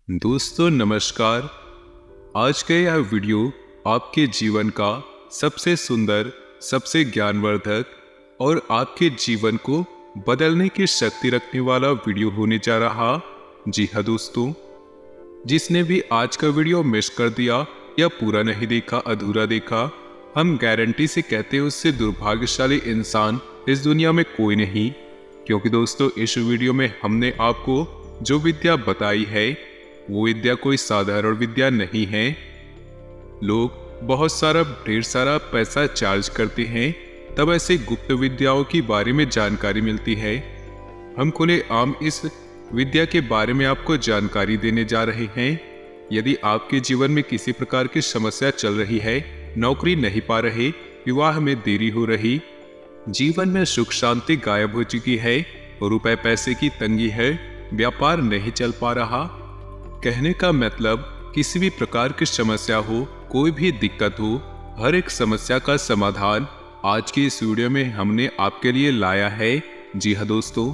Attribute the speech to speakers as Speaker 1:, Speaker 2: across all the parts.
Speaker 1: दोस्तों नमस्कार। आज का यह वीडियो आपके जीवन का सबसे सुंदर, सबसे ज्ञानवर्धक और आपके जीवन को बदलने की शक्ति रखने वाला वीडियो होने जा रहा। जी हाँ दोस्तों, जिसने भी आज का वीडियो मिस कर दिया या पूरा नहीं देखा, अधूरा देखा, हम गारंटी से कहते हैं उससे दुर्भाग्यशाली इंसान इस दुनिया में कोई नहीं। क्योंकि दोस्तों इस वीडियो में हमने आपको जो विद्या बताई है वो विद्या कोई साधारण विद्या नहीं है। लोग ढेर सारा पैसा चार्ज करते हैं तब ऐसे गुप्त विद्याओं की बारे में जानकारी मिलती है। हम खुले आम इस विद्या के बारे में आपको जानकारी देने जा रहे हैं। यदि आपके जीवन में किसी प्रकार की समस्या चल रही है, नौकरी नहीं पा रहे, विवाह में देरी हो रही, जीवन में सुख शांति गायब हो चुकी है, रुपए पैसे की तंगी है, व्यापार नहीं चल पा रहा, कहने का मतलब किसी भी प्रकार की समस्या हो, कोई भी दिक्कत हो, हर एक समस्या का समाधान आज की इस वीडियो में हमने आपके लिए लाया है। जी हाँ दोस्तों,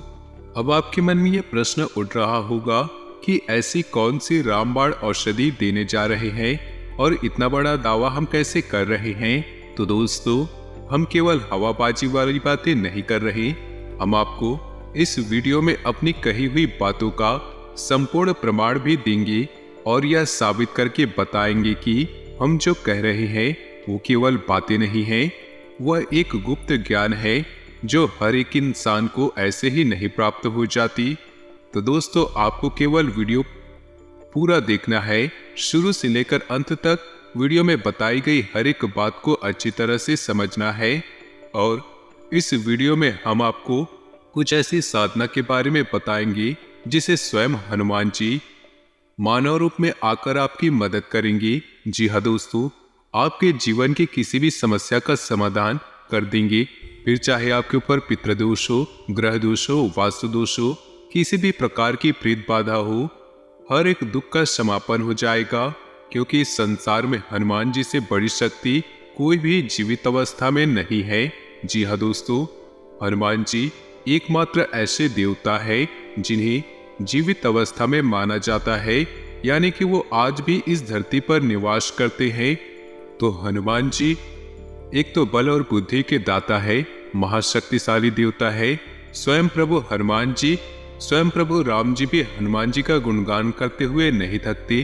Speaker 1: अब आपके मन में ये प्रश्न उठ रहा होगा कि ऐसी कौन सी रामबाण औषधि देने जा रहे हैं और इतना बड़ा दावा हम कैसे कर रहे हैं। तो दोस्तों, हम केवल हवाबाजी वाली बातें नहीं कर रहे, हम आपको इस वीडियो में अपनी कही हुई बातों का संपूर्ण प्रमाण भी देंगे और यह साबित करके बताएंगे कि हम जो कह रहे हैं वो केवल बातें नहीं हैं, वह एक गुप्त ज्ञान है जो हर एक इंसान को ऐसे ही नहीं प्राप्त हो जाती। तो दोस्तों, आपको केवल वीडियो पूरा देखना है, शुरू से लेकर अंत तक वीडियो में बताई गई हर एक बात को अच्छी तरह से समझना है। और इस वीडियो में हम आपको कुछ ऐसी साधना के बारे में बताएंगे जिसे स्वयं हनुमान जी मानव रूप में आकर आपकी मदद करेंगे। जी हाँ दोस्तों, आपके जीवन की किसी भी समस्या का समाधान कर देंगे। फिर चाहे आपके ऊपर पितृदोष हो, ग्रह दोष हो, वास्तु दोष हो, किसी भी प्रकार की प्रीत बाधा हो, हर एक दुख का समापन हो जाएगा। क्योंकि इस संसार में हनुमान जी से बड़ी शक्ति कोई भी जीवित अवस्था में नहीं है। जी हाँ दोस्तों, हनुमान जी एकमात्र ऐसे देवता है जिन्हें जीवित अवस्था में माना जाता है, यानी कि वो आज भी इस धरती पर निवास करते हैं। तो हनुमान जी एक तो बल और बुद्धि के दाता है, महाशक्तिशाली देवता है। स्वयं प्रभु हनुमान जी, स्वयं प्रभु राम जी भी हनुमान जी का गुणगान करते हुए नहीं थकते।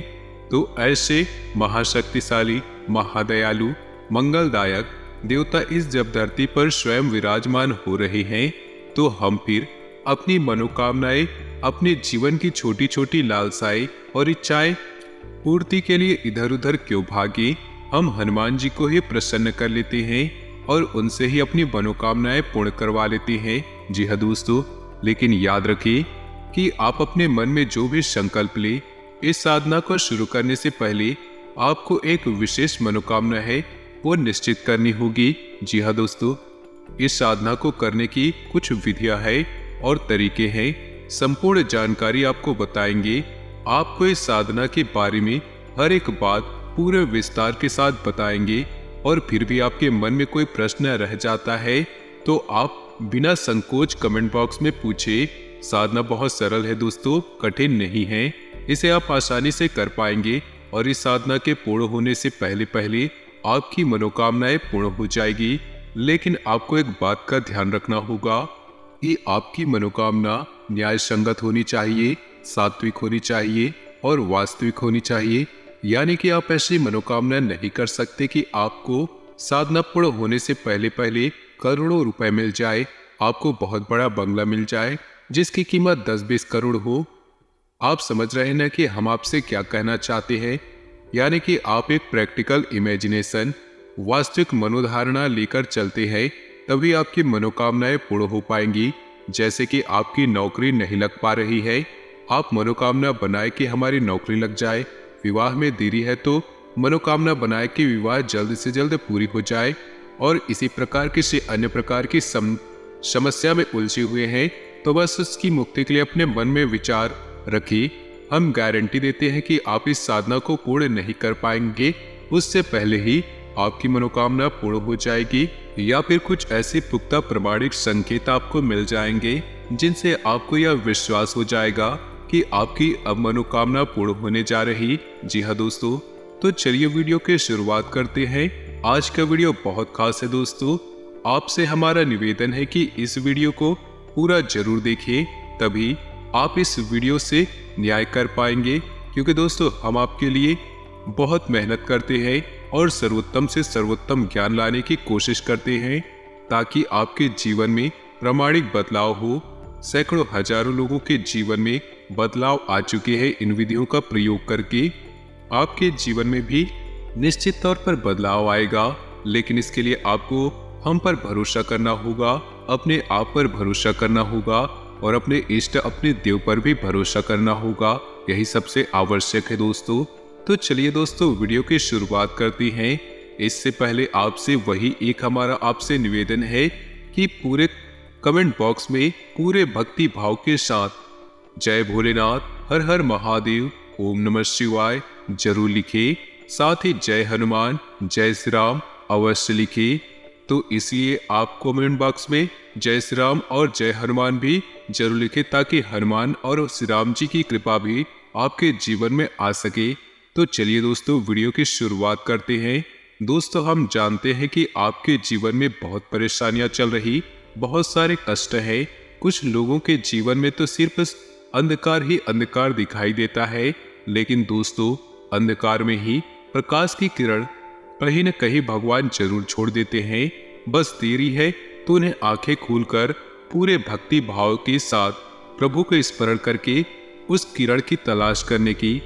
Speaker 1: तो ऐसे महाशक्तिशाली, महादयालु, मंगलदायक देवता इस जब धरती पर स्वयं विराजमान हो रहे हैं, तो हम फिर अपनी मनोकामनाएं, अपने जीवन की छोटी छोटी लालसाएं और इच्छाएं पूर्ति के लिए इधर उधर क्यों भागे। हम हनुमान जी को ही प्रसन्न कर लेते हैं और उनसे ही अपनी मनोकामनाएं पूर्ण करवा लेते हैं। जी हाँ दोस्तों, लेकिन याद रखिए कि आप अपने मन में जो भी संकल्प ले, इस साधना को शुरू करने से पहले आपको एक विशेष मनोकामना है वो निश्चित करनी होगी। जी हाँ दोस्तों, इस साधना को करने की कुछ विधियां हैं और तरीके हैं। संपूर्ण जानकारी आपको बताएंगे। आपको इस साधना के बारे में हर एक बात पूरे विस्तार के साथ बताएंगे। और फिर भी आपके मन में कोई प्रश्न रह जाता है तो आप बिना संकोच कमेंट बॉक्स में पूछे। साधना बहुत सरल है दोस्तों, कठिन नहीं है, इसे आप आसानी से कर पाएंगे। और इस साधना के पूर्ण होने से पहले पहले आपकी मनोकामनाएं पूर्ण हो जाएगी। लेकिन आपको एक बात का ध्यान रखना होगा कि आपकी मनोकामना न्याय संगत होनी चाहिए, सात्विक होनी चाहिए और वास्तविक होनी चाहिए। यानी कि आप ऐसी मनोकामना नहीं कर सकते कि आपको साधना पूर्ण होने से पहले पहले करोड़ों रुपए मिल जाए, आपको बहुत बड़ा बंगला मिल जाए जिसकी कीमत 10-20 करोड़ हो। आप समझ रहे हैं ना कि हम आपसे क्या कहना चाहते हैं। यानी कि आप एक प्रैक्टिकल इमेजिनेशन, वास्तविक मनोधारणा लेकर चलते हैं, तभी आपकी मनोकामनाएं पूर्ण हो पाएंगी। जैसे कि आपकी नौकरी नहीं लग पा रही है, आप मनोकामना बनाए कि हमारी नौकरी लग जाए। विवाह में देरी है तो मनोकामना बनाए कि विवाह जल्द से जल्द पूरी हो जाए। और इसी प्रकार किसी अन्य प्रकार की समस्या में उलझे हुए हैं तो बस उसकी मुक्ति के लिए अपने मन में विचार रखिए। हम गारंटी देते हैं कि आप इस साधना को पूर्ण नहीं कर पाएंगे, उससे पहले ही आपकी मनोकामना पूर्ण हो जाएगी। या फिर कुछ ऐसे पुख्ता प्रमाणिक संकेत आपको मिल जाएंगे जिनसे आपको यह विश्वास हो जाएगा कि आपकी अब मनोकामना पूर्ण होने जा रही। जी हाँ दोस्तों, तो चलिए वीडियो की शुरुआत करते हैं। आज का वीडियो बहुत खास है दोस्तों। आपसे हमारा निवेदन है कि इस वीडियो को पूरा जरूर देखें, तभी आप इस वीडियो से न्याय कर पाएंगे। क्योंकि दोस्तों हम आपके लिए बहुत मेहनत करते हैं और सर्वोत्तम से सर्वोत्तम ज्ञान लाने की कोशिश करते हैं, ताकि आपके जीवन में प्रामाणिक बदलाव हो। सैकड़ों हजारों लोगों के जीवन में बदलाव आ चुके हैं इन विधियों का प्रयोग करके। आपके जीवन में भी निश्चित तौर पर बदलाव आएगा, लेकिन इसके लिए आपको हम पर भरोसा करना होगा, अपने आप पर भरोसा करना होगा और अपने इष्ट अपने देव पर भी भरोसा करना होगा। यही सबसे आवश्यक है दोस्तों। तो चलिए दोस्तों वीडियो की शुरुआत करते हैं। इससे पहले आपसे वही एक हमारा आपसे निवेदन है कि पूरे कमेंट बॉक्स में पूरे भक्ति भाव के साथ जय भोलेनाथ, हर हर महादेव, ओम नमः शिवाय जरूर लिखे। साथ ही जय हनुमान, जय श्री राम अवश्य लिखे। तो इसलिए आप कमेंट बॉक्स में जय श्री राम और जय हनुमान भी जरूर लिखे, ताकि हनुमान और श्री राम जी की कृपा भी आपके जीवन में आ सके। तो चलिए दोस्तों वीडियो की शुरुआत करते हैं। दोस्तों हम जानते हैं कि आपके जीवन में बहुत परेशानियां चल रही, बहुत सारे कष्ट हैं। कुछ लोगों के जीवन में तो सिर्फ अंधकार ही अंधकार दिखाई देता है, लेकिन दोस्तों अंधकार में ही प्रकाश की किरण कहीं न कहीं भगवान जरूर छोड़ देते हैं। बस देरी है तो उन्हें आंखें खोलकर पूरे भक्ति भाव के साथ प्रभु को स्मरण करके उस किरण की तलाश करने की।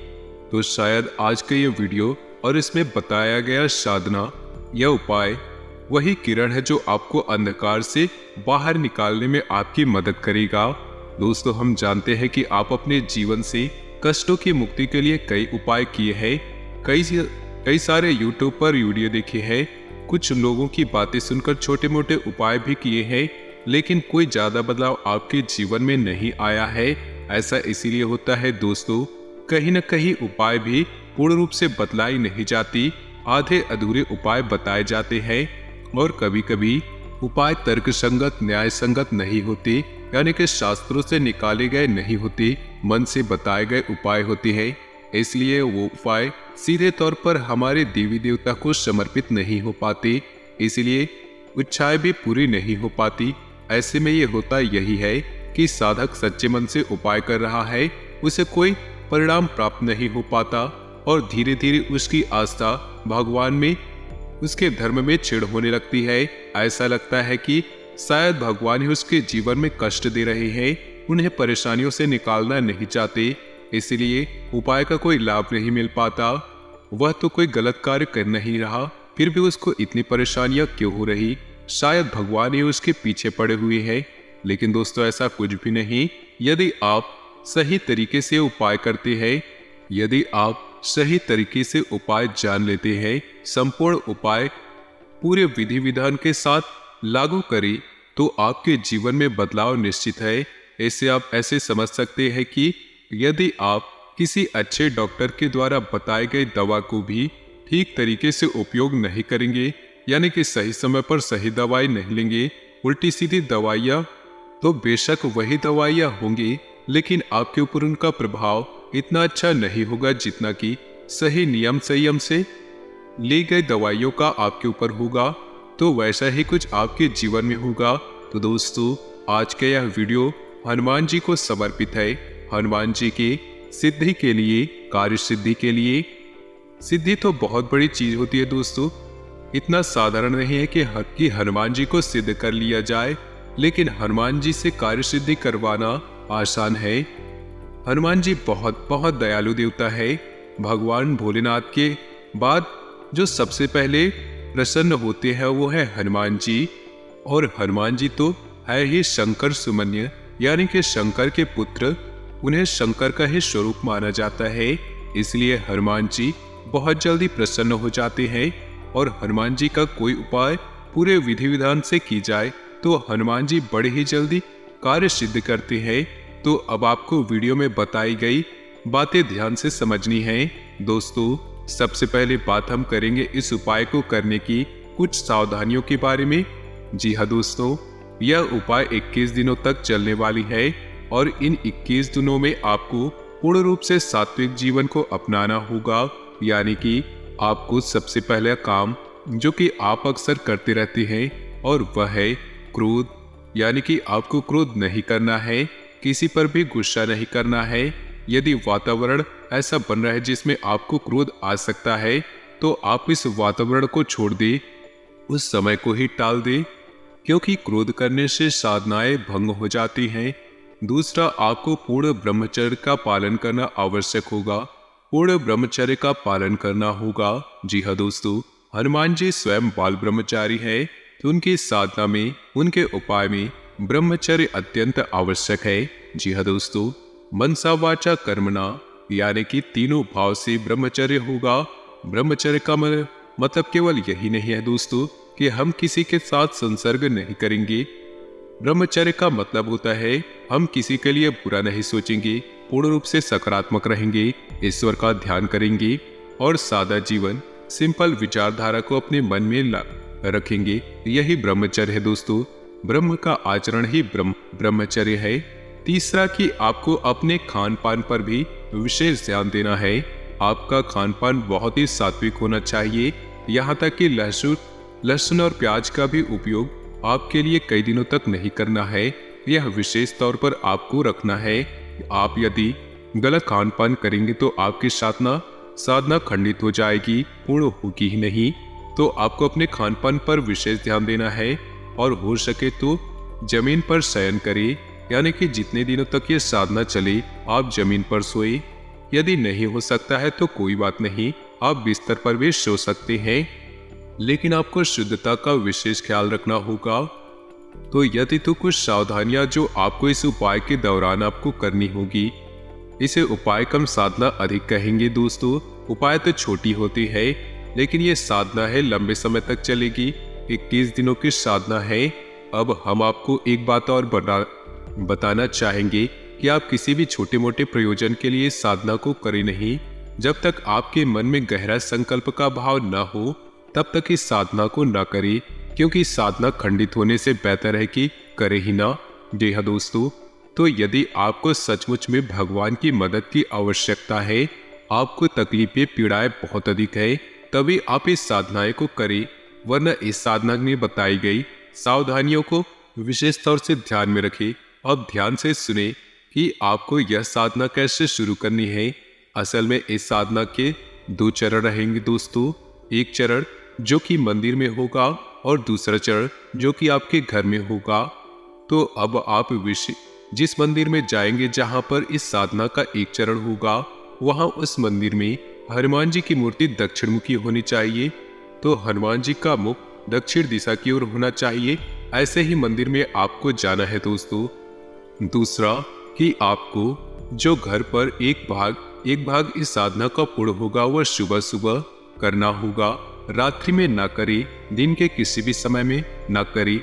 Speaker 1: तो शायद आज का ये वीडियो और इसमें बताया गया साधना या उपाय वही किरण है जो आपको अंधकार से बाहर निकालने में आपकी मदद करेगा। दोस्तों हम जानते हैं कि आप अपने जीवन से कष्टों की मुक्ति के लिए कई उपाय किए हैं, कई सारे यूट्यूब पर वीडियो देखे हैं, कुछ लोगों की बातें सुनकर छोटे मोटे उपाय भी किए हैं, लेकिन कोई ज्यादा बदलाव आपके जीवन में नहीं आया है। ऐसा इसीलिए होता है दोस्तों, कहीं न कहीं उपाय भी पूर्ण रूप से बदलाई नहीं जाती, आधे अधूरे उपाय बताए जाते हैं और कभी कभी उपाय तर्क संगत न्याय संगत नहीं होते, यानी कि शास्त्रों से निकाले गए नहीं होते, मन से बताए गए उपाय होते हैं। इसलिए वो उपाय सीधे तौर पर हमारे देवी देवता को समर्पित नहीं हो पाते, इसलिए इच्छाएं भी पूरी नहीं हो पाती। ऐसे में ये होता यही है कि साधक सच्चे मन से उपाय कर रहा है, उसे कोई परिणाम प्राप्त नहीं हो पाता और धीरे धीरे उसकी आस्था भगवान में, उसके धर्म में चिढ़ होने लगती है। ऐसा लगता है कि शायद भगवान ही उसके जीवन में कष्ट दे रहे हैं, उन्हें परेशानियों से निकालना नहीं चाहते, इसलिए उपाय का कोई लाभ नहीं मिल पाता। वह तो कोई गलत कार्य कर नहीं रहा, फिर भी उसको इतनी परेशानियां क्यों हो रही? शायद भगवान ही उसके पीछे पड़े हुए हैं। लेकिन दोस्तों ऐसा कुछ भी नहीं। यदि आप सही तरीके से उपाय करते हैं, यदि आप सही तरीके से उपाय जान लेते हैं, संपूर्ण उपाय पूरे विधि विधान के साथ लागू करें, तो आपके जीवन में बदलाव निश्चित है। ऐसे आप ऐसे समझ सकते हैं कि यदि आप किसी अच्छे डॉक्टर के द्वारा बताई गई दवा को भी ठीक तरीके से उपयोग नहीं करेंगे, यानी कि सही समय पर सही दवाई नहीं लेंगे, उल्टी सीधी दवाइयाँ, तो बेशक वही दवाइयाँ होंगी, लेकिन आपके ऊपर उनका प्रभाव इतना अच्छा नहीं होगा जितना कि सही नियम संयम से ली गई दवाइयों का आपके ऊपर होगा। तो वैसा ही कुछ आपके जीवन में होगा। तो दोस्तों आज का यह वीडियो हनुमान जी को समर्पित है, हनुमान जी के सिद्धि के लिए, कार्य सिद्धि के लिए। सिद्धि तो बहुत बड़ी चीज होती है दोस्तों, इतना साधारण नहीं है कि हनुमान जी को सिद्ध कर लिया जाए, लेकिन हनुमान जी से कार्य सिद्धि करवाना आसान है। हनुमान जी बहुत बहुत दयालु देवता है। भगवान भोलेनाथ के बाद जो सबसे पहले प्रसन्न होते हैं वो है हनुमान जी, और हनुमान जी तो है ही शंकर सुमन्य, यानी कि शंकर के पुत्र, उन्हें शंकर का ही स्वरूप माना जाता है। इसलिए हनुमान जी बहुत जल्दी प्रसन्न हो जाते हैं और हनुमान जी का कोई उपाय पूरे विधि विधान से की जाए तो हनुमान जी बड़े ही जल्दी कार्य सिद्ध करते हैं। तो अब आपको वीडियो में बताई गई बातें ध्यान से समझनी है। दोस्तों सबसे पहले बात हम करेंगे इस उपाय को करने की कुछ सावधानियों के बारे में। जी हाँ दोस्तों, यह उपाय 21 दिनों तक चलने वाली है। और इन 21 दिनों में आपको पूर्ण रूप से सात्विक जीवन को अपनाना होगा। यानी कि आपको सबसे पहला काम जो कि आप अक्सर करते रहते हैं और वह है क्रोध। यानी कि आपको क्रोध नहीं करना है, किसी पर भी गुस्सा नहीं करना है। यदि वातावरण ऐसा बन रहा है जिसमें आपको क्रोध आ सकता है तो आप इस वातावरण को छोड़ दें, उस समय को ही टाल दें, क्योंकि क्रोध करने से साधनाएं भंग हो जाती हैं। दूसरा, आपको पूर्ण ब्रह्मचर्य का पालन करना आवश्यक होगा। पूर्ण ब्रह्मचर्य का पालन करना होगा। जी हाँ दोस्तों, हनुमान जी स्वयं बाल ब्रह्मचारी है, तो उनकी साधना में, उनके उपाय में ब्रह्मचर्य अत्यंत आवश्यक है। जी हाँ दोस्तों, मनसा वाचा कर्मणा यानी कि तीनों भाव से ब्रह्मचर्य होगा। ब्रह्मचर्य का मतलब केवल यही नहीं है दोस्तों कि हम किसी के साथ संसर्ग नहीं करेंगे। ब्रह्मचर्य का मतलब होता है हम किसी के लिए बुरा नहीं सोचेंगे, पूर्ण रूप से सकारात्मक रहेंगे, ईश्वर का ध्यान करेंगे और सादा जीवन, सिंपल विचारधारा को अपने मन में रखेंगे। यही ब्रह्मचर्य है दोस्तों। ब्रह्म का आचरण ही ब्रह्मचर्य है। तीसरा कि आपको अपने खान पान पर भी विशेष ध्यान देना है। आपका खान पान बहुत ही सात्विक होना चाहिए। यहाँ तक कि लहसुन और प्याज का भी उपयोग आपके लिए कई दिनों तक नहीं करना है। यह विशेष तौर पर आपको रखना है। आप यदि गलत खान पान करेंगे तो आपकी साधना खंडित हो जाएगी, पूर्ण होगी ही नहीं। तो आपको अपने खान पान पर विशेष ध्यान देना है और हो सके तो जमीन पर शयन करें। यानी कि जितने दिनों तक ये साधना चले आप जमीन पर सोए। यदि नहीं हो सकता है तो कोई बात नहीं, आप बिस्तर पर भी सो सकते हैं, लेकिन आपको शुद्धता का विशेष ख्याल रखना होगा। तो यदि तो कुछ सावधानियां जो आपको इस उपाय के दौरान आपको करनी होगी। इसे उपाय कम साधना अधिक कहेंगे दोस्तों। उपाय तो छोटी होती है, लेकिन ये साधना है लंबे समय तक चलेगी। 21 दिनों की साधना है। अब हम आपको एक बात और बताना चाहेंगे कि आप किसी भी छोटे मोटे प्रयोजन के लिए साधना को करें नहीं। जब तक आपके मन में गहरा संकल्प का भाव न हो तब तक इस साधना को न करें, क्योंकि साधना खंडित होने से बेहतर है कि करे ही ना। जी हाँ दोस्तों, तो यदि आपको सचमुच में भगवान की मदद की आवश्यकता है, आपको तकलीफें पीड़ाएं बहुत अधिक है, तभी आप इस साधनाएं को करें। वरना इस साधना में बताई गई सावधानियों को विशेष तौर से ध्यान में रखें। अब ध्यान से सुने कि आपको यह साधना कैसे शुरू करनी है। असल में इस साधना के 2 चरण रहेंगे दोस्तों। एक चरण जो कि मंदिर में होगा और दूसरा चरण जो कि आपके घर में होगा। तो अब आप जिस मंदिर में जाएंगे जहां पर इस साधना का एक चरण होगा, वहां उस मंदिर में हनुमान जी की मूर्ति दक्षिण मुखी होनी चाहिए। तो हनुमान जी का मुख दक्षिण दिशा की ओर होना चाहिए। ऐसे ही मंदिर में आपको जाना है दोस्तों। दूसरा कि आपको जो घर पर एक भाग इस साधना का पूर्ण होगा वह सुबह सुबह करना होगा। रात्रि में ना करें, दिन के किसी भी समय में ना करें।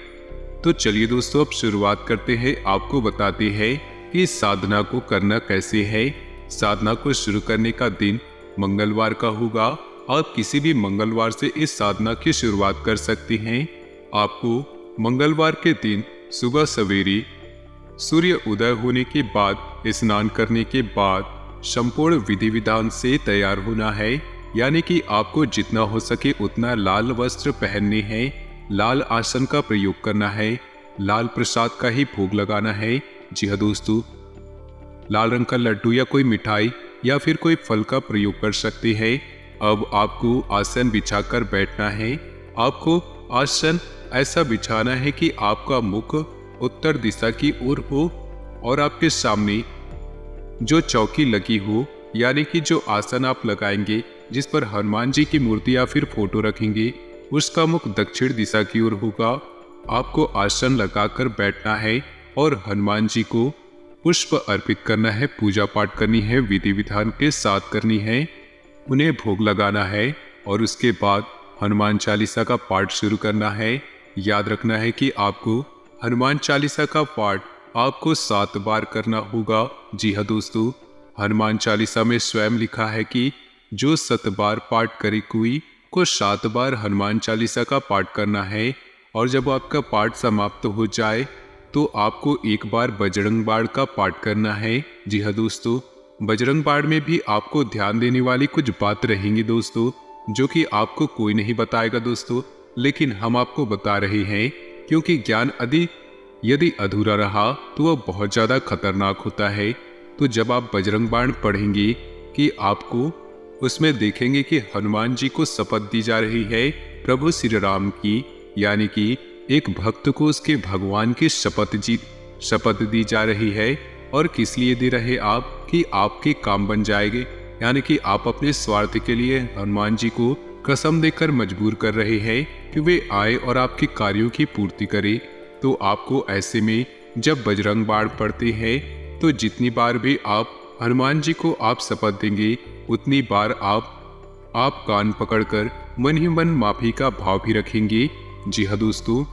Speaker 1: तो चलिए दोस्तों, अब शुरुआत करते हैं। आपको बताते हैं कि इस साधना को करना कैसे है। साधना को शुरू करने का दिन मंगलवार का होगा। आप किसी भी मंगलवार से इस साधना की शुरुआत कर सकते हैं। आपको मंगलवार के दिन सुबह सवेरे सूर्य उदय होने के बाद स्नान करने के बाद संपूर्ण विधि विधान से तैयार होना है। यानी कि आपको जितना हो सके उतना लाल वस्त्र पहनने हैं, लाल आसन का प्रयोग करना है, लाल प्रसाद का ही भोग लगाना है। जी हाँ दोस्तों, लाल रंग का लड्डू या कोई मिठाई या फिर कोई फल का प्रयोग कर सकते हैं। अब आपको आसन बिछाकर बैठना है। आपको आसन ऐसा बिछाना है कि आपका मुख उत्तर दिशा की ओर हो और आपके सामने जो चौकी लगी हो, यानी कि जो आसन आप लगाएंगे जिस पर हनुमान जी की मूर्ति या फिर फोटो रखेंगे, उसका मुख दक्षिण दिशा की ओर होगा। आपको आसन लगाकर बैठना है और हनुमान जी को पुष्प अर्पित करना है, पूजा पाठ करनी है, विधि विधान के साथ करनी है, उन्हें भोग लगाना है और उसके बाद हनुमान चालीसा का पाठ शुरू करना है। याद रखना है कि आपको हनुमान चालीसा का पाठ आपको 7 बार करना होगा। जी हाँ दोस्तों, हनुमान चालीसा में स्वयं लिखा है कि जो 7 बार पाठ करे कोई को 7 बार हनुमान चालीसा का पाठ करना है। और जब आपका पाठ समाप्त हो जाए तो आपको एक बार बजरंग बाण का पाठ करना है। जी हाँ दोस्तों, बजरंग बाण में भी आपको ध्यान देने वाली कुछ बात रहेंगी दोस्तों, जो कि आपको कोई नहीं बताएगा दोस्तों, लेकिन हम आपको बता रहे हैं, क्योंकि ज्ञान यदि अधूरा रहा तो वह बहुत ज़्यादा खतरनाक होता है। तो जब आप बजरंग बाण पढ़ेंगे कि आपको उसमें देखेंगे कि हनुमान जी को शपथ दी जा रही है प्रभु श्री राम की, यानी कि एक भक्त को उसके भगवान की शपथ दी जा रही है। और किस लिए दे रहे आप? कि आपके काम बन जाएंगे, यानी कि आप अपने स्वार्थ के लिए हनुमान जी को कसम देकर मजबूर कर रहे हैं कि वे आए और आपके कार्यों की पूर्ति करे। तो आपको ऐसे में जब बजरंग बाण पढ़ते हैं तो जितनी बार भी आप हनुमान जी को आप शपथ देंगे, उतनी बार आप कान पकड़कर मन ही मन माफी का भाव भी रखेंगे। जी हाँ दोस्तों,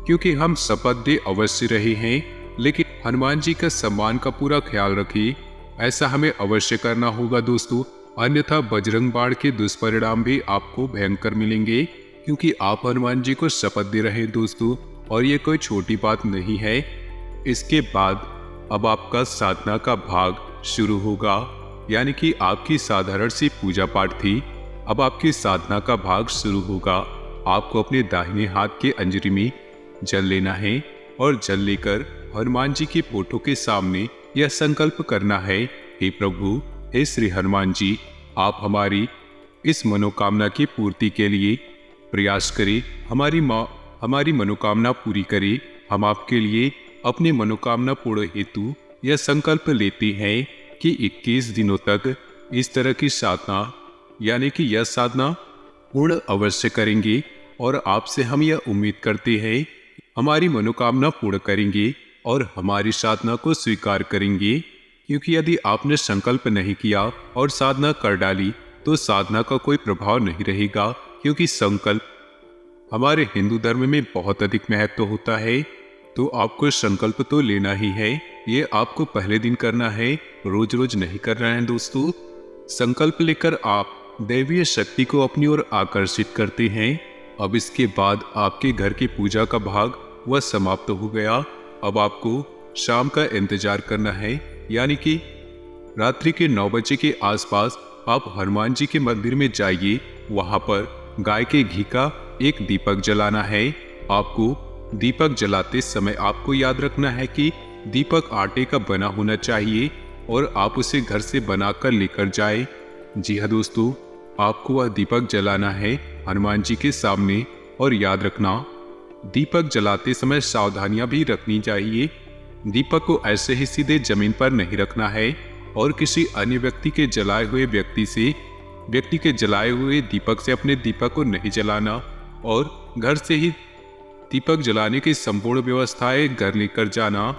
Speaker 1: क्योंकि हम शपथ दे अवश्य रहे हैं, लेकिन हनुमान जी का सम्मान का पूरा ख्याल रखिए, ऐसा हमें अवश्य करना होगा दोस्तों, अन्यथा बजरंग बाण के दुष्परिणाम भी आपको भयंकर मिलेंगे, क्योंकि आप हनुमान जी को शपथ दे रहे हैं दोस्तों, और ये कोई छोटी बात नहीं है। इसके बाद अब आपका साधना का भाग शुरू होगा, यानी कि आपकी साधारण सी पूजा पाठ थी, अब आपकी साधना का भाग शुरू होगा। आपको अपने दाहिने हाथ के अंजलि में जल लेना है और जल लेकर हनुमान जी के फोटो के सामने यह संकल्प करना है, हे प्रभु, हे श्री हनुमान जी, आप हमारी इस मनोकामना की पूर्ति के लिए प्रयास करें, हमारी मनोकामना पूरी करें। हम आपके लिए अपनी मनोकामना पूर्ण हेतु यह संकल्प लेते हैं कि 21 दिनों तक इस तरह की साधना, यानी कि यह साधना पूर्ण अवश्य करेंगे, और आपसे हम यह उम्मीद करते हैं हमारी मनोकामना पूर्ण करेंगे और हमारी साधना को स्वीकार करेंगे। क्योंकि यदि आपने संकल्प नहीं किया और साधना कर डाली तो साधना का कोई प्रभाव नहीं रहेगा, क्योंकि संकल्प हमारे हिंदू धर्म में बहुत अधिक महत्व होता है। तो आपको संकल्प तो लेना ही है, ये आपको पहले दिन करना है, रोज रोज नहीं करना है दोस्तों। संकल्प लेकर आप दैवीय शक्ति को अपनी ओर आकर्षित करते हैं। अब इसके बाद आपके घर की पूजा का भाग वह समाप्त हो गया। अब आपको शाम का इंतजार करना है, यानी कि रात्रि के 9 बजे के आसपास आप हनुमान जी के मंदिर में जाइए। वहां पर गाय के घी का एक दीपक जलाना है। आपको दीपक जलाते समय आपको याद रखना है कि दीपक आटे का बना होना चाहिए और आप उसे घर से बनाकर लेकर जाएं। जी हाँ दोस्तों, आपको वह दीपक जलाना है हनुमान जी के सामने। और याद रखना, दीपक जलाते समय सावधानियां भी रखनी चाहिए। दीपक को ऐसे ही सीधे जमीन पर नहीं रखना है और किसी अन्य व्यक्ति के जलाए हुए दीपक से अपने दीपक को नहीं जलाना, और घर से ही दीपक जलाने की संपूर्ण व्यवस्थाएं घर लेकर जाना।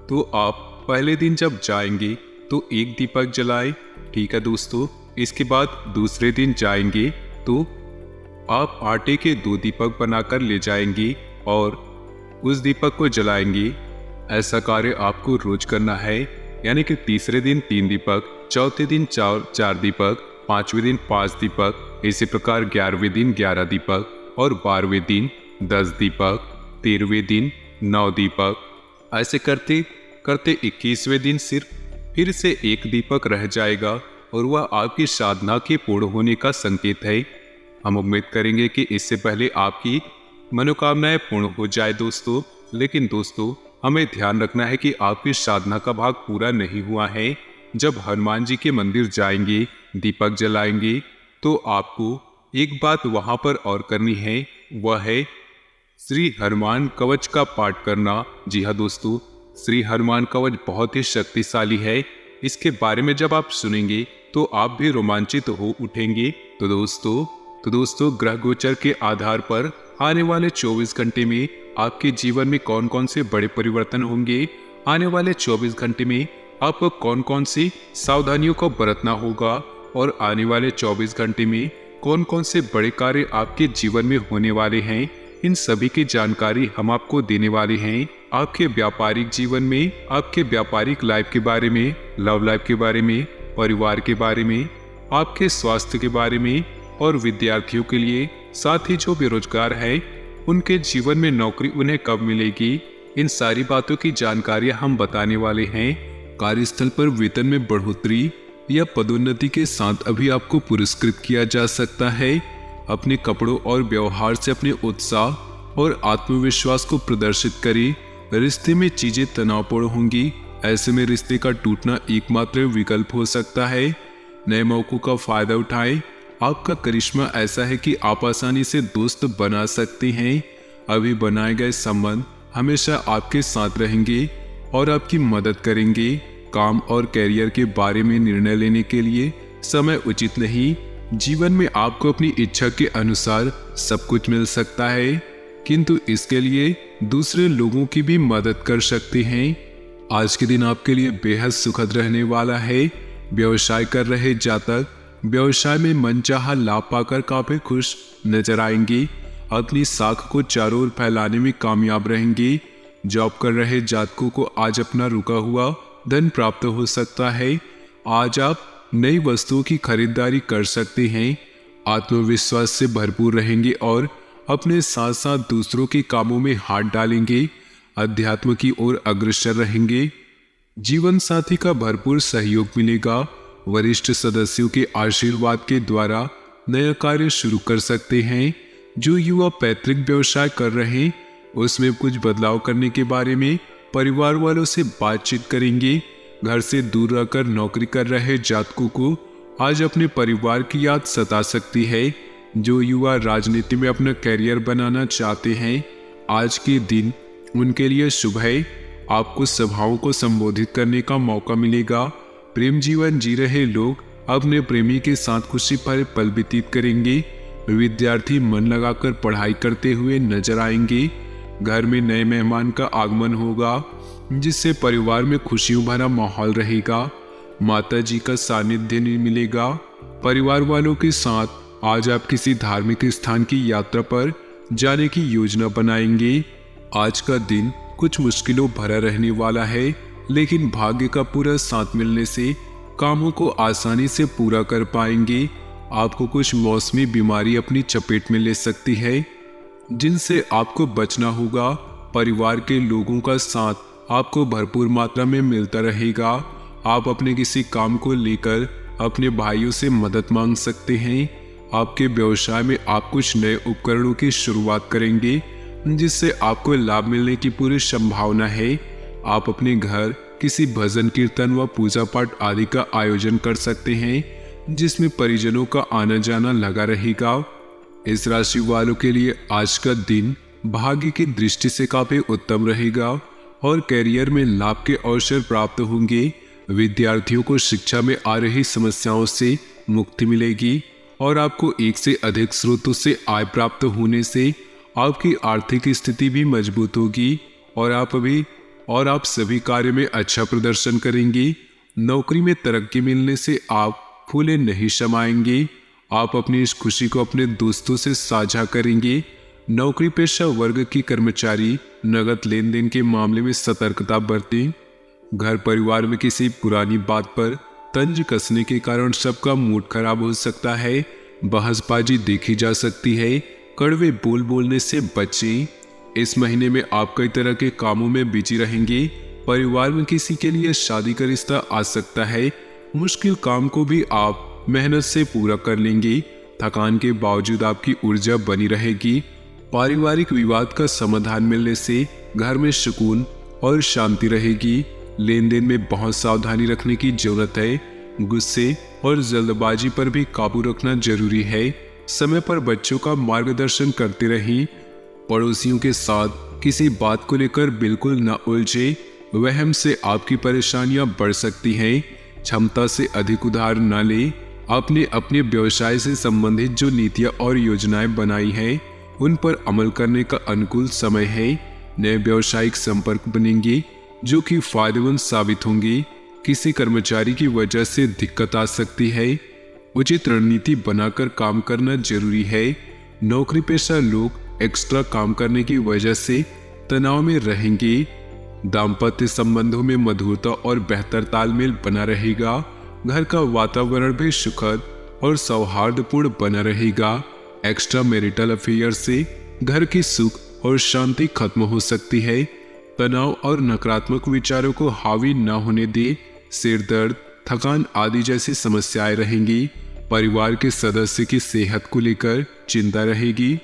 Speaker 1: तो आप पहले दिन जब जाएंगे तो एक दीपक जलाएं, ठीक है दोस्तों। इसके बाद दूसरे दिन जाएंगे तो आप आटे के 2 दीपक बनाकर ले जाएंगे और उस दीपक को जलाएंगे। ऐसा कार्य आपको रोज करना है, यानी कि तीसरे दिन 3 दीपक, चौथे दिन 4 दीपक, 5वें दिन 5 दीपक, इसी प्रकार 11वें दिन 11 दीपक और 12वें दिन 10 दीपक, 13वें दिन 9 दीपक। ऐसे करते करते 21वें दिन सिर्फ फिर से एक दीपक रह जाएगा और वह आपकी साधना के पूर्ण होने का संकेत है। हम उम्मीद करेंगे कि इससे पहले आपकी मनोकामनाएं पूर्ण हो जाए दोस्तों। लेकिन दोस्तों, हमें ध्यान रखना है कि आपकी साधना का भाग पूरा नहीं हुआ है। जब हनुमान जी के मंदिर जाएंगे, दीपक जलाएंगे, तो आपको एक बात वहां पर और करनी है, वह है श्री हनुमान कवच का पाठ करना। जी हाँ दोस्तों, श्री हनुमान कवच बहुत ही शक्तिशाली है। इसके बारे में जब आप सुनेंगे तो आप भी रोमांचित हो उठेंगे। तो दोस्तों ग्रह गोचर के आधार पर आने वाले 24 घंटे में आपके जीवन में कौन कौन से बड़े परिवर्तन होंगे, आने वाले 24 घंटे में आपको कौन कौन सी सावधानियों को बरतना होगा, और आने वाले 24 घंटे में कौन कौन से बड़े कार्य आपके जीवन में होने वाले हैं, इन सभी की जानकारी हम आपको देने वाले हैं। आपके व्यापारिक जीवन में, आपके व्यापारिक लाइफ के बारे में, लव लाइफ के बारे में, परिवार के बारे में, आपके स्वास्थ्य के बारे में, और विद्यार्थियों के लिए, साथ ही जो बेरोजगार है उनके जीवन में नौकरी उन्हें कब मिलेगी, इन सारी बातों की जानकारियां हम बताने वाले हैं। कार्यस्थल पर वेतन में बढ़ोतरी या पदोन्नति के साथ अभी आपको पुरस्कृत किया जा सकता है। अपने कपड़ों और व्यवहार से अपने उत्साह और आत्मविश्वास को प्रदर्शित करें। रिश्ते में चीजें तनावपूर्ण होंगी, ऐसे में रिश्ते का टूटना एकमात्र विकल्प हो सकता है। नए मौकों का फायदा उठाएं। आपका करिश्मा ऐसा है कि आप आसानी से दोस्त बना सकते हैं। अभी बनाए गए संबंध हमेशा आपके साथ रहेंगे और आपकी मदद करेंगे। काम और कैरियर के बारे में निर्णय लेने के लिए समय उचित नहीं। जीवन में आपको अपनी इच्छा के अनुसार सब कुछ मिल सकता है, किंतु इसके लिए दूसरे लोगों की भी मदद कर सकते हैं। आज के दिन आपके लिए बेहद सुखद रहने वाला है। व्यवसाय कर रहे जातक व्यवसाय में मनचाहा लाभ पाकर काफी खुश नजर आएंगे। अपनी साख को चारों ओर फैलाने में कामयाब रहेंगे। जॉब कर रहे जातकों को आज अपना रुका हुआ धन प्राप्त हो सकता है। आज आप नई वस्तुओं की खरीदारी कर सकते हैं। आत्मविश्वास से भरपूर रहेंगे और अपने साथ साथ दूसरों के कामों में हाथ डालेंगे। अध्यात्म की ओर अग्रसर रहेंगे। जीवन साथी का भरपूर सहयोग मिलेगा। वरिष्ठ सदस्यों के आशीर्वाद के द्वारा नया कार्य शुरू कर सकते हैं। जो युवा पैतृक व्यवसाय कर रहे हैं उसमें कुछ बदलाव करने के बारे में परिवार वालों से बातचीत करेंगे। घर से दूर रहकर नौकरी कर रहे जातकों को आज अपने परिवार की याद सता सकती है। जो युवा राजनीति में अपना कैरियर बनाना चाहते हैं आज के दिन उनके लिए शुभ है। आपको सभाओं को संबोधित करने का मौका मिलेगा। प्रेम जीवन जी रहे लोग अपने प्रेमी के साथ खुशी भरे पल व्यतीत करेंगे। विद्यार्थी मन लगाकर पढ़ाई करते हुए नजर आएंगे। घर में नए मेहमान का आगमन होगा जिससे परिवार में खुशियों भरा माहौल रहेगा। माता जी का सानिध्य मिलेगा। परिवार वालों के साथ आज आप किसी धार्मिक स्थान की यात्रा पर जाने की योजना बनाएंगे। आज का दिन कुछ मुश्किलों भरा रहने वाला है, लेकिन भाग्य का पूरा साथ मिलने से कामों को आसानी से पूरा कर पाएंगे। आपको कुछ मौसमी बीमारी अपनी चपेट में ले सकती है जिनसे आपको बचना होगा। परिवार के लोगों का साथ आपको भरपूर मात्रा में मिलता रहेगा। आप अपने किसी काम को लेकर अपने भाइयों से मदद मांग सकते हैं। आपके व्यवसाय में आप कुछ नए उपकरणों की शुरुआत करेंगे जिससे आपको लाभ मिलने की पूरी संभावना है। आप अपने घर किसी भजन कीर्तन व पूजा पाठ आदि का आयोजन कर सकते हैं जिसमें परिजनों का आना जाना लगा रहेगा। इस राशि वालों के लिए आज का दिन भाग्य की दृष्टि से काफी उत्तम रहेगा और कैरियर में लाभ के अवसर प्राप्त होंगे। विद्यार्थियों को शिक्षा में आ रही समस्याओं से मुक्ति मिलेगी और आपको एक से अधिक स्रोतों से आय प्राप्त होने से आपकी आर्थिक स्थिति भी मजबूत होगी और आप सभी कार्य में अच्छा प्रदर्शन करेंगे। नौकरी में तरक्की मिलने से आप फूले नहीं समाएंगे। आप अपनी इस खुशी को अपने दोस्तों से साझा करेंगे। नौकरी पेशा वर्ग की कर्मचारी नगद लेन देन के मामले में सतर्कता बरतें। घर परिवार में किसी पुरानी बात पर तंज कसने के कारण सबका मूड खराब हो सकता है। बहसबाजी देखी जा सकती है। कड़वे बोल बोलने से बचें। इस महीने में आप कई तरह के कामों में बिजी रहेंगे। परिवार में किसी के लिए शादी का रिश्ता आ सकता है। मुश्किल काम को भी आप मेहनत से पूरा कर लेंगे। थकान के बावजूद आपकी ऊर्जा बनी रहेगी। पारिवारिक विवाद का समाधान मिलने से घर में सुकून और शांति रहेगी। लेन देन में बहुत सावधानी रखने की जरूरत है। गुस्से और जल्दबाजी पर भी काबू रखना जरूरी है। समय पर बच्चों का मार्गदर्शन करते रहें। पड़ोसियों के साथ किसी बात को लेकर बिल्कुल न उलझे। वहम से आपकी परेशानियां बढ़ सकती हैं। क्षमता से अधिक उधार न ले। आपने अपने व्यवसाय से संबंधित जो नीतियां और योजनाएं बनाई हैं उन पर अमल करने का अनुकूल समय है। नए व्यावसायिक संपर्क बनेंगे जो कि फायदेमंद साबित होंगे। किसी कर्मचारी की वजह से दिक्कत आ सकती है। उचित रणनीति बनाकर काम करना जरूरी है। नौकरी पेशा लोग एक्स्ट्रा काम करने की वजह से तनाव में रहेंगे। दाम्पत्य संबंधों में मधुरता और बेहतर तालमेल बना रहेगा। घर का वातावरण भी सुखद और सौहार्दपूर्ण बना रहेगा। एक्स्ट्रा मैरिटल अफेयर से घर की सुख और शांति खत्म हो सकती है। तनाव और नकारात्मक विचारों को हावी न होने दे। सिर दर्द, थकान आदि जैसी समस्याएं रहेंगी। परिवार के सदस्य की सेहत को लेकर चिंता रहेगी।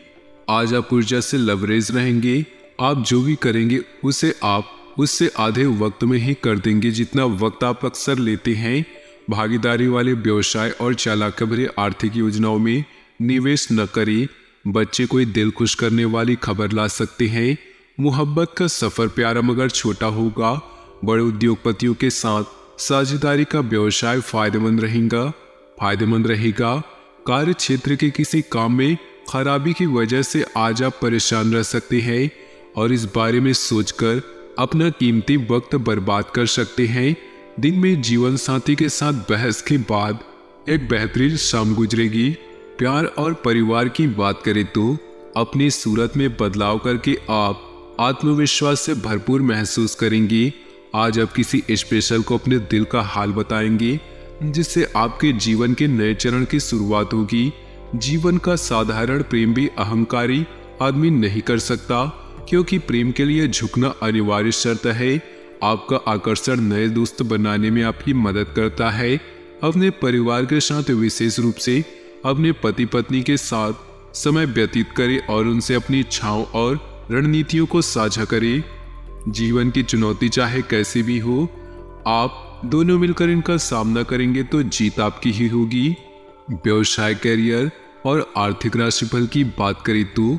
Speaker 1: आज आप ऊर्जा से लवरेज रहेंगे। आप जो भी करेंगे उसे आप उससे आधे वक्त में ही कर देंगे जितना वक्त आप अक्सर लेते हैं। भागीदारी वाले व्यवसाय और चालाकी भरे आर्थिक योजनाओं में निवेश न करें। बच्चे कोई दिल खुश करने वाली खबर ला सकते हैं। मोहब्बत का सफर प्यारा मगर छोटा होगा। बड़े उद्योगपतियों के साथ साझेदारी का व्यवसाय फायदेमंद रहेगा। कार्य क्षेत्र के किसी काम में खराबी की वजह से आज आप परेशान रह सकते हैं और इस बारे में सोचकर अपना कीमती वक्त बर्बाद कर सकते हैं। दिन में जीवन साथी के साथ बहस के बाद एक बेहतरीन शाम गुजरेगी। प्यार और परिवार की बात करें तो अपनी सूरत में बदलाव करके आप आत्मविश्वास से भरपूर महसूस करेंगे। आज आप किसी स्पेशल को अपने दिल का हाल बताएंगे जिससे आपके जीवन के नए चरण की शुरुआत होगी। जीवन का साधारण प्रेम भी अहंकारी आदमी नहीं कर सकता, क्योंकि प्रेम के लिए झुकना अनिवार्य शर्त है। आपका आकर्षण नए दोस्त बनाने में आपकी मदद करता है। अपने परिवार के साथ विशेष रूप से अपने पति पत्नी के साथ समय व्यतीत करें और उनसे अपनी इच्छाओं और रणनीतियों को साझा करें। जीवन की चुनौती चाहे कैसी भी हो, आप दोनों मिलकर इनका सामना करेंगे तो जीत आपकी ही होगी। व्यवसाय, करियर और आर्थिक राशिफल की बात करें तो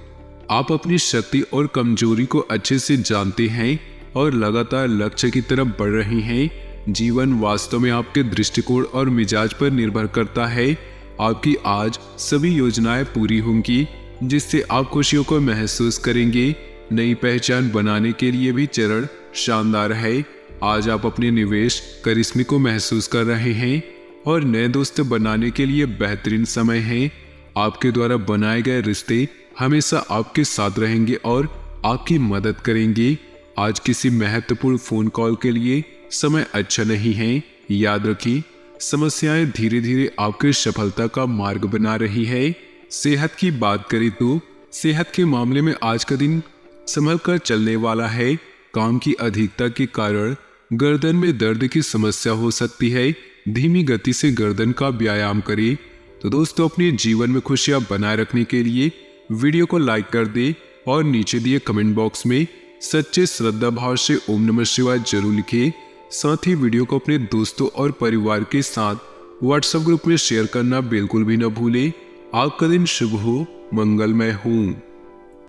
Speaker 1: आप अपनी शक्ति और कमजोरी को अच्छे से जानते हैं और लगातार लक्ष्य की तरफ बढ़ रहे हैं। जीवन वास्तव में आपके दृष्टिकोण और मिजाज पर निर्भर करता है। आपकी आज सभी योजनाएं पूरी होंगी जिससे आप खुशियों को महसूस करेंगे। नई पहचान बनाने के लिए भी चरण शानदार है। आज आप अपने निवेश करिश्मे को महसूस कर रहे हैं और नए दोस्त बनाने के लिए बेहतरीन समय है। आपके द्वारा बनाए गए रिश्ते हमेशा आपके साथ रहेंगे और आपकी मदद करेंगे। आज किसी महत्वपूर्ण फोन कॉल के लिए समय अच्छा नहीं है। याद रखिए, समस्याएं धीरे धीरे आपकी सफलता का मार्ग बना रही है। सेहत की बात करें तो सेहत के मामले में आज का दिन संभल कर चलने वाला है। काम की अधिकता के कारण गर्दन में दर्द की समस्या हो सकती है। धीमी गति से गर्दन का व्यायाम करें। तो दोस्तों, अपने जीवन में खुशियां बनाए रखने के लिए वीडियो को लाइक कर दे और नीचे दिए कमेंट बॉक्स में सच्चे श्रद्धा भाव से ओम नमः शिवाय जरूर लिखें। साथ ही वीडियो को अपने दोस्तों और परिवार के साथ व्हाट्सएप ग्रुप में शेयर करना बिल्कुल भी न भूलें। आपका दिन शुभ हो, मंगलमय हो।